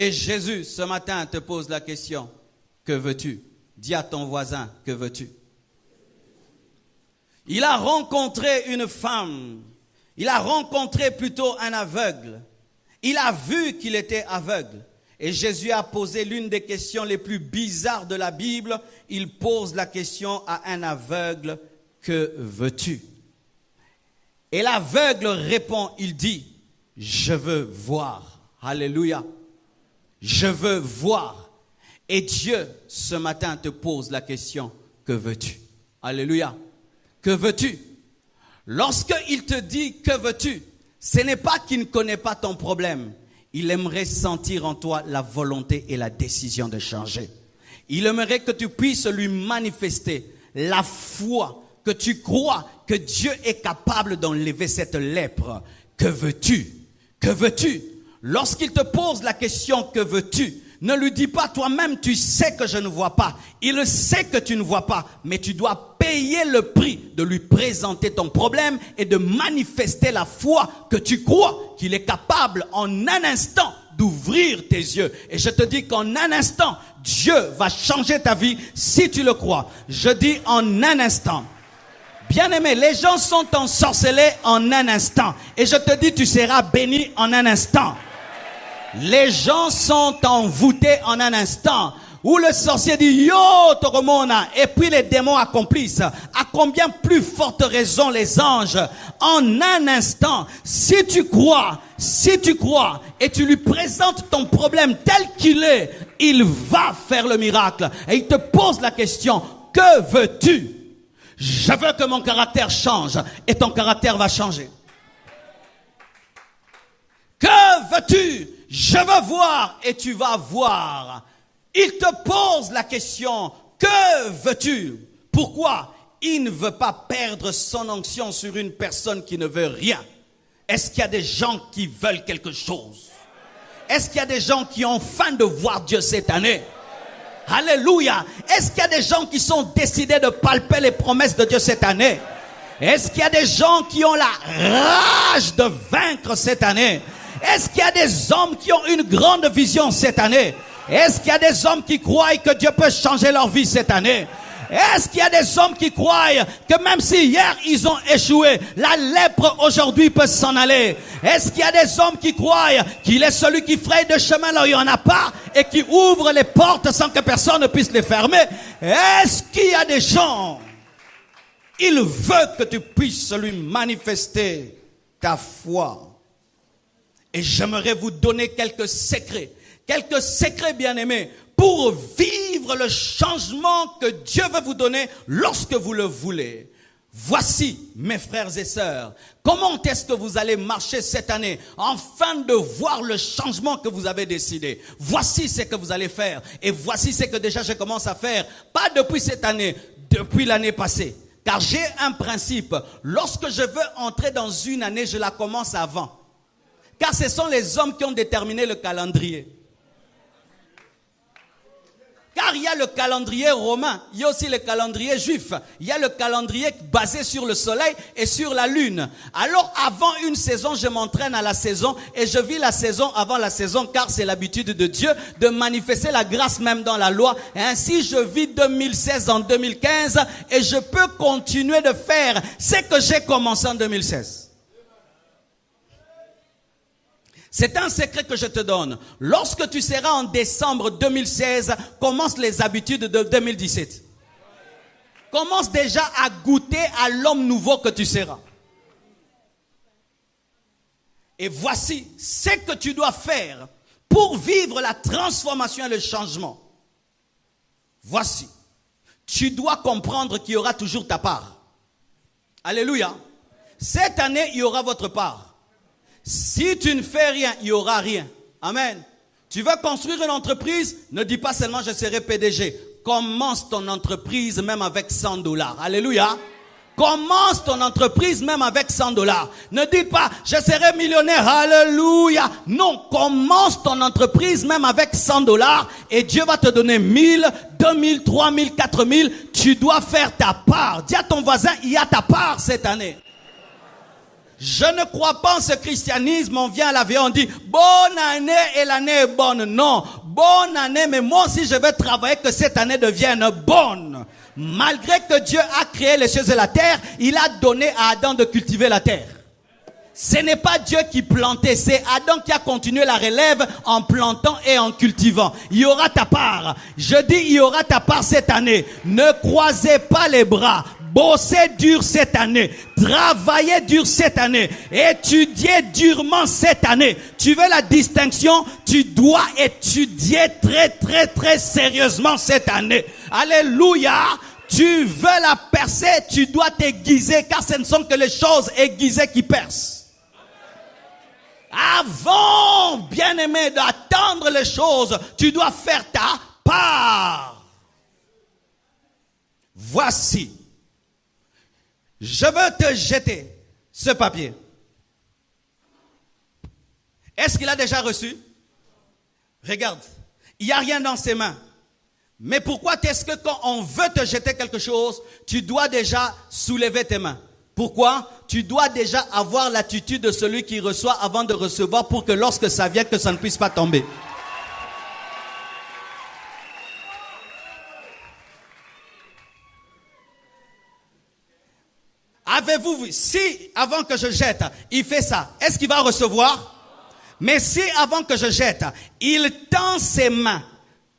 Et Jésus, ce matin, te pose la question, que veux-tu? Dis à ton voisin, que veux-tu? Il a rencontré une femme, il a rencontré plutôt un aveugle. Il a vu qu'il était aveugle. Et Jésus a posé l'une des questions les plus bizarres de la Bible. Il pose la question à un aveugle, que veux-tu? Et l'aveugle répond, il dit, je veux voir. Alléluia. Je veux voir. Et Dieu, ce matin, te pose la question, que veux-tu? Alléluia. Que veux-tu? Lorsqu'il te dit, que veux-tu? Ce n'est pas qu'il ne connaît pas ton problème. Il aimerait sentir en toi la volonté et la décision de changer. Il aimerait que tu puisses lui manifester la foi, que tu crois que Dieu est capable d'enlever cette lèpre. Que veux-tu? Que veux-tu? Lorsqu'il te pose la question, que veux-tu? Ne lui dis pas toi-même, tu sais que je ne vois pas. Il sait que tu ne vois pas, mais tu dois payer le prix de lui présenter ton problème et de manifester la foi que tu crois qu'il est capable en un instant d'ouvrir tes yeux. Et je te dis qu'en un instant, Dieu va changer ta vie si tu le crois. Je dis en un instant. Bien-aimé, les gens sont ensorcelés en un instant. Et je te dis, tu seras béni en un instant. Les gens sont envoûtés en un instant. Où le sorcier dit, yo, Toromona, et puis les démons accomplissent. À combien plus forte raison les anges? En un instant, si tu crois, et tu lui présentes ton problème tel qu'il est, il va faire le miracle. Et il te pose la question, que veux-tu? Je veux que mon caractère change, et ton caractère va changer. Que veux-tu? Je veux voir et tu vas voir. Il te pose la question, que veux-tu? Pourquoi? Il ne veut pas perdre son onction sur une personne qui ne veut rien. Est-ce qu'il y a des gens qui veulent quelque chose? Est-ce qu'il y a des gens qui ont faim de voir Dieu cette année? Alléluia. Est-ce qu'il y a des gens qui sont décidés de palper les promesses de Dieu cette année? Est-ce qu'il y a des gens qui ont la rage de vaincre cette année? Est-ce qu'il y a des hommes qui ont une grande vision cette année? Est-ce qu'il y a des hommes qui croient que Dieu peut changer leur vie cette année? Est-ce qu'il y a des hommes qui croient que même si hier ils ont échoué, la lèpre aujourd'hui peut s'en aller? Est-ce qu'il y a des hommes qui croient qu'il est celui qui fraye de chemin là où il n'y en a pas et qui ouvre les portes sans que personne ne puisse les fermer? Est-ce qu'il y a des gens? Il veut que tu puisses lui manifester ta foi. Et j'aimerais vous donner quelques secrets bien-aimés, pour vivre le changement que Dieu veut vous donner lorsque vous le voulez. Voici, mes frères et sœurs, comment est-ce que vous allez marcher cette année afin de voir le changement que vous avez décidé. Voici ce que vous allez faire. Et voici ce que déjà je commence à faire, pas depuis cette année, depuis l'année passée. Car j'ai un principe, lorsque je veux entrer dans une année, je la commence avant. Car ce sont les hommes qui ont déterminé le calendrier. Car il y a le calendrier romain, il y a aussi le calendrier juif. Il y a le calendrier basé sur le soleil et sur la lune. Alors avant une saison, je m'entraîne à la saison et je vis la saison avant la saison, car c'est l'habitude de Dieu de manifester la grâce même dans la loi. Et ainsi je vis 2016 en 2015 et je peux continuer de faire ce que j'ai commencé en 2016. C'est un secret que je te donne. Lorsque tu seras en décembre 2016, commence les habitudes de 2017. Commence déjà à goûter à l'homme nouveau que tu seras. Et voici ce que tu dois faire pour vivre la transformation et le changement. Voici. Tu dois comprendre qu'il y aura toujours ta part. Alléluia. Cette année, il y aura votre part. Si tu ne fais rien, il n'y aura rien. Amen. Tu veux construire une entreprise? Ne dis pas seulement je serai PDG. Commence ton entreprise même avec $100. Alléluia. Commence ton entreprise même avec 100 $. Ne dis pas, je serai millionnaire, alléluia. Non, commence ton entreprise même avec 100 $ et Dieu va te donner 1000, 2000, 3000, 4000. Tu dois faire ta part. Dis à ton voisin, il y a ta part cette année. Je ne crois pas en ce christianisme, on vient à la vie, on dit, bonne année et l'année est bonne. Non, bonne année, mais moi aussi je vais travailler que cette année devienne bonne. Malgré que Dieu a créé les cieux et la terre, il a donné à Adam de cultiver la terre. Ce n'est pas Dieu qui plantait, c'est Adam qui a continué la relève en plantant et en cultivant. Il y aura ta part. Je dis, il y aura ta part cette année. Ne croisez pas les bras. Bossez dur cette année, travaillez dur cette année, étudiez durement cette année. Tu veux la distinction? Tu dois étudier très sérieusement cette année. Alléluia. Tu veux la percer, tu dois t'aiguiser, car ce ne sont que les choses aiguisées qui percent. Avant, bien-aimé, d'attendre les choses, tu dois faire ta part. Voici. Je veux te jeter ce papier. Est-ce qu'il a déjà reçu? Regarde, il n'y a rien dans ses mains. Mais pourquoi est-ce que quand on veut te jeter quelque chose, tu dois déjà soulever tes mains? Pourquoi? Tu dois déjà avoir l'attitude de celui qui reçoit avant de recevoir pour que lorsque ça vient, que ça ne puisse pas tomber. Avez-vous vu, si avant que je jette, il fait ça, est-ce qu'il va recevoir? Mais si avant que je jette, il tend ses mains,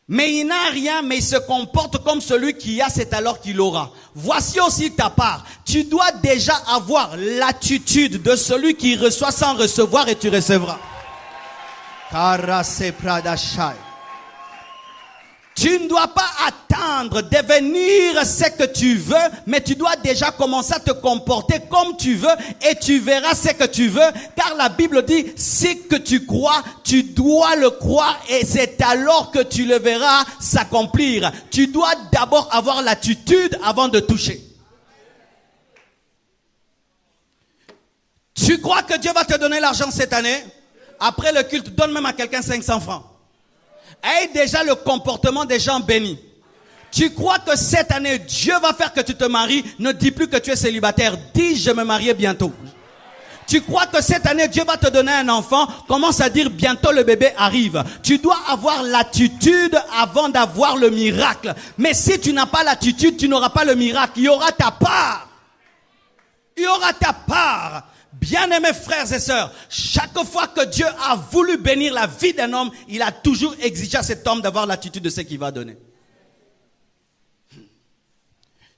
mais il n'a rien, mais il se comporte comme celui qui a, c'est alors qu'il aura. Voici aussi ta part. Tu dois déjà avoir l'attitude de celui qui reçoit sans recevoir et tu recevras. Tu ne dois pas attendre devenir ce que tu veux, mais tu dois déjà commencer à te comporter comme tu veux et tu verras ce que tu veux. Car la Bible dit, si que tu crois, tu dois le croire et c'est alors que tu le verras s'accomplir. Tu dois d'abord avoir l'attitude avant de toucher. Tu crois que Dieu va te donner l'argent cette année? Après le culte, donne même à quelqu'un 500 francs. Aie déjà le comportement des gens bénis. Tu crois que cette année, Dieu va faire que tu te maries? Ne dis plus que tu es célibataire. Dis, je me marie bientôt. Tu crois que cette année, Dieu va te donner un enfant? Commence à dire, bientôt le bébé arrive. Tu dois avoir l'attitude avant d'avoir le miracle. Mais si tu n'as pas l'attitude, tu n'auras pas le miracle. Il y aura ta part. Il y aura ta part. Bien-aimés frères et sœurs, chaque fois que Dieu a voulu bénir la vie d'un homme, il a toujours exigé à cet homme d'avoir l'attitude de ce qu'il va donner.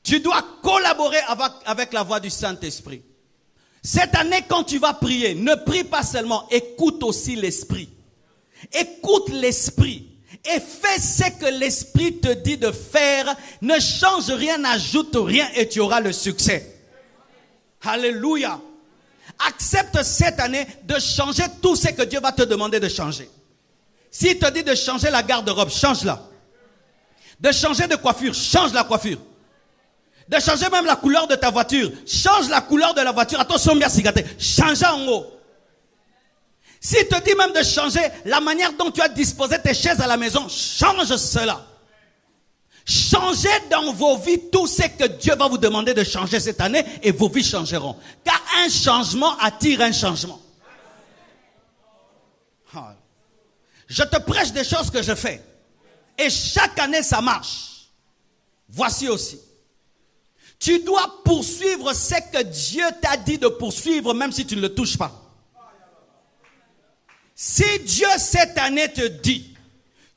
Tu dois collaborer avec la voix du Saint-Esprit. Cette année, quand tu vas prier, ne prie pas seulement, écoute aussi l'Esprit. Écoute l'Esprit et fais ce que l'Esprit te dit de faire. Ne change rien, n'ajoute rien et tu auras le succès. Alléluia. Accepte cette année de changer tout ce que Dieu va te demander de changer. S'il te dit de changer la garde-robe, change-la. De changer de coiffure, change la coiffure. De changer même la couleur de ta voiture, change la couleur de la voiture. Attention bien cigaté, change en haut. S'il te dit même de changer la manière dont tu as disposé tes chaises à la maison, change cela. Changez dans vos vies tout ce que Dieu va vous demander de changer cette année et vos vies changeront. Car un changement attire un changement. Je te prêche des choses que je fais. Et chaque année ça marche. Voici aussi. Tu dois poursuivre ce que Dieu t'a dit de poursuivre même si tu ne le touches pas. Si Dieu cette année te dit,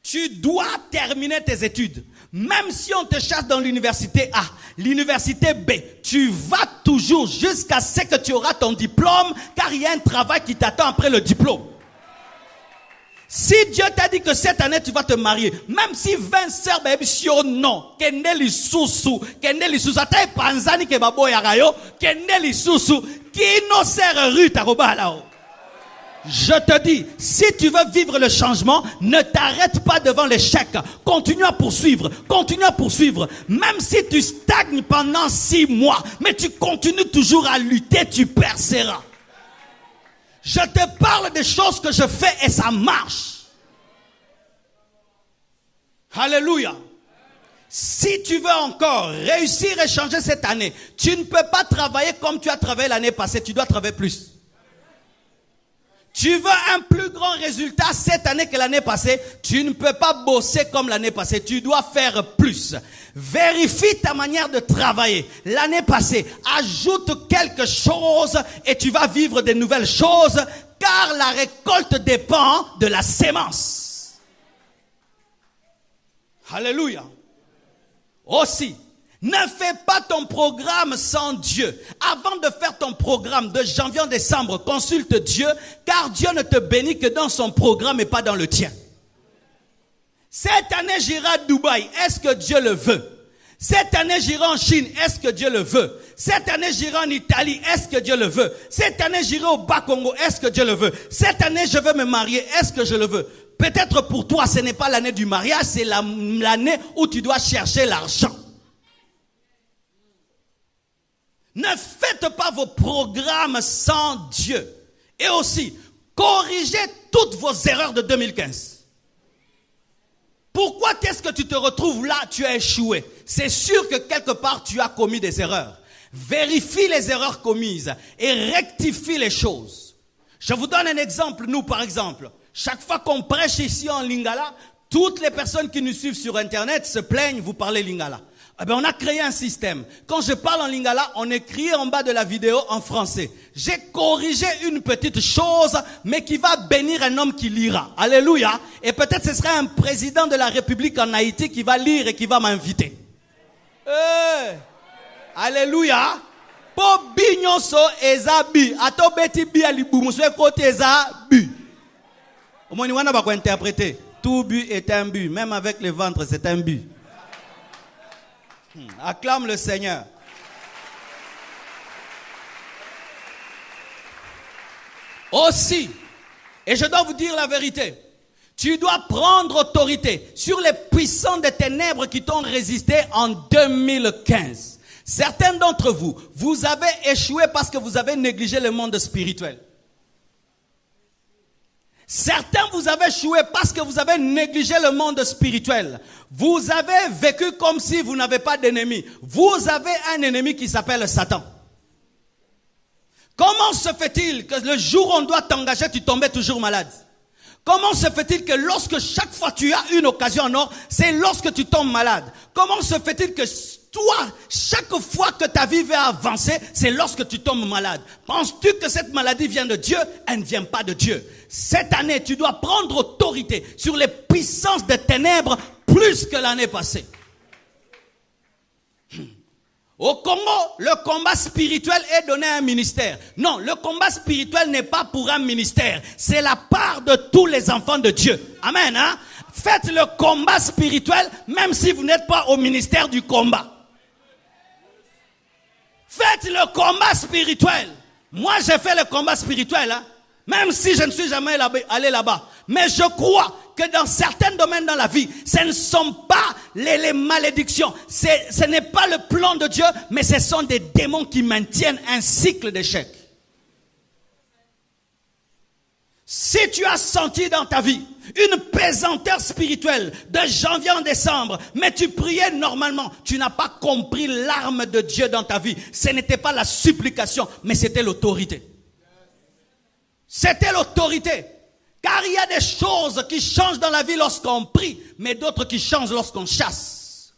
tu dois terminer tes études. Même si on te chasse dans l'université A, l'université B, tu vas toujours jusqu'à ce que tu auras ton diplôme, car il y a un travail qui t'attend après le diplôme. Si Dieu t'a dit que cette année tu vas te marier, même si 20 sœurs non, kendeli susu, ata panzani ke babo ya rayo, kendeli susu, qui no sert rue ta roba là. Je te dis, si tu veux vivre le changement, ne t'arrête pas devant l'échec. Continue à poursuivre, continue à poursuivre. Même si tu stagnes pendant 6 mois, mais tu continues toujours à lutter, tu perceras. Je te parle des choses que je fais et ça marche. Alléluia. Si tu veux encore réussir et changer cette année, tu ne peux pas travailler comme tu as travaillé l'année passée, tu dois travailler plus. Tu veux un plus grand résultat cette année que l'année passée, tu ne peux pas bosser comme l'année passée, tu dois faire plus. Vérifie ta manière de travailler. L'année passée, ajoute quelque chose et tu vas vivre de nouvelles choses, car la récolte dépend de la sémence. Alléluia. Aussi, ne fais pas ton programme sans Dieu. Avant de faire ton programme de janvier en décembre, consulte Dieu, car Dieu ne te bénit que dans son programme et pas dans le tien. Cette année, j'irai à Dubaï. Est-ce que Dieu le veut? Cette année, j'irai en Chine. Est-ce que Dieu le veut? Cette année, j'irai en Italie. Est-ce que Dieu le veut? Cette année, j'irai au Bas-Congo. Est-ce que Dieu le veut? Cette année, je veux me marier. Est-ce que je le veux? Peut-être pour toi, ce n'est pas l'année du mariage, c'est l'année où tu dois chercher l'argent. Ne faites pas vos programmes sans Dieu. Et aussi, corrigez toutes vos erreurs de 2015. Pourquoi est-ce que tu te retrouves là, tu as échoué? C'est sûr que quelque part, tu as commis des erreurs. Vérifie les erreurs commises et rectifie les choses. Je vous donne un exemple. Nous, par exemple, chaque fois qu'on prêche ici en Lingala, toutes les personnes qui nous suivent sur Internet se plaignent, vous parlez Lingala. Eh bien, on a créé un système. Quand je parle en Lingala, on écrit en bas de la vidéo en français. J'ai corrigé une petite chose, mais qui va bénir un homme qui lira. Alléluia. Et peut-être ce sera un président de la République en Haïti qui va lire et qui va m'inviter. Alléluia. Po bignonso ezabi. Ato beti bi alibumu. Soit côté ezabi. Au moins, on va pas interpréter. Tout but est un but. Même avec le ventre, c'est un but. Acclame le Seigneur. Aussi, et je dois vous dire la vérité, tu dois prendre autorité sur les puissants des ténèbres qui t'ont résisté en 2015. Certains d'entre vous, vous avez échoué parce que vous avez négligé le monde spirituel. Certains, vous avez échoué parce que vous avez négligé le monde spirituel. Vous avez vécu comme si vous n'avez pas d'ennemi. Vous avez un ennemi qui s'appelle Satan. Comment se fait-il que le jour où on doit t'engager, tu tombais toujours malade? Comment se fait-il que lorsque chaque fois tu as une occasion en or, c'est lorsque tu tombes malade? Comment se fait-il que toi, chaque fois que ta vie va avancer, c'est lorsque tu tombes malade? Penses-tu que cette maladie vient de Dieu? Elle ne vient pas de Dieu. Cette année, tu dois prendre autorité sur les puissances des ténèbres plus que l'année passée. Au Congo, le combat spirituel est donné à un ministère. Non, le combat spirituel n'est pas pour un ministère. C'est la part de tous les enfants de Dieu. Amen. Hein? Faites le combat spirituel même si vous n'êtes pas au ministère du combat. Faites le combat spirituel. Moi, j'ai fait le combat spirituel. Hein? Même si je ne suis jamais allé là-bas. Mais je crois que dans certains domaines dans la vie, ce ne sont pas les malédictions. Ce n'est pas le plan de Dieu, mais ce sont des démons qui maintiennent un cycle d'échecs. Si tu as senti dans ta vie une pesanteur spirituelle de janvier en décembre, mais tu priais normalement, tu n'as pas compris l'arme de Dieu dans ta vie. Ce n'était pas la supplication, mais c'était l'autorité. C'était l'autorité. Car il y a des choses qui changent dans la vie lorsqu'on prie, mais d'autres qui changent lorsqu'on chasse.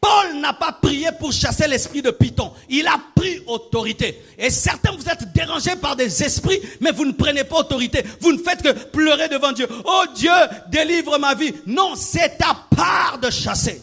Paul n'a pas prié pour chasser l'esprit de Python. Il a pris autorité. Et certains, vous êtes dérangés par des esprits, mais vous ne prenez pas autorité. Vous ne faites que pleurer devant Dieu. Oh Dieu, délivre ma vie. Non, c'est ta part de chasser.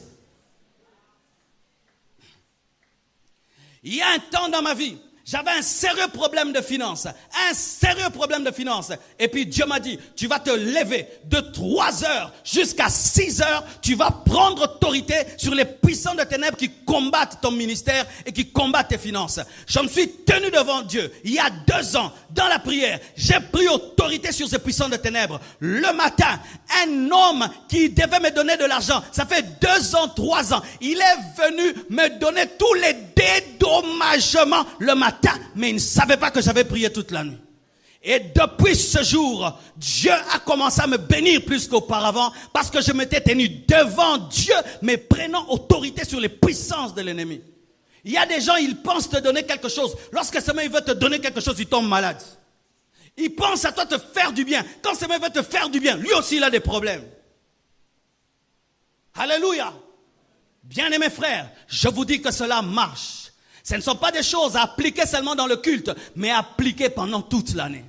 Il y a un temps dans ma vie, J'avais un sérieux problème de finances. Un sérieux problème de finances. Et puis Dieu m'a dit, tu vas te lever de 3 heures jusqu'à 6 heures. Tu vas prendre autorité sur les puissants de ténèbres qui combattent ton ministère et qui combattent tes finances. Je me suis tenu devant Dieu il y a 2 ans dans la prière. J'ai pris autorité sur ces puissants de ténèbres. Le matin, un homme qui devait me donner de l'argent, ça fait 2 ans, 3 ans, il est venu me donner tous les dédommagements le matin. Mais il ne savait pas que j'avais prié toute la nuit. Et depuis ce jour, Dieu a commencé à me bénir plus qu'auparavant parce que je m'étais tenu devant Dieu, mais prenant autorité sur les puissances de l'ennemi. Il y a des gens, ils pensent te donner quelque chose. Lorsque seulement il veut te donner quelque chose, il tombe malade. Il pense à toi te faire du bien. Quand seulement il veut te faire du bien, lui aussi il a des problèmes. Alléluia. Bien-aimés frères, je vous dis que cela marche. Ce ne sont pas des choses à appliquer seulement dans le culte, mais à appliquer pendant toute l'année.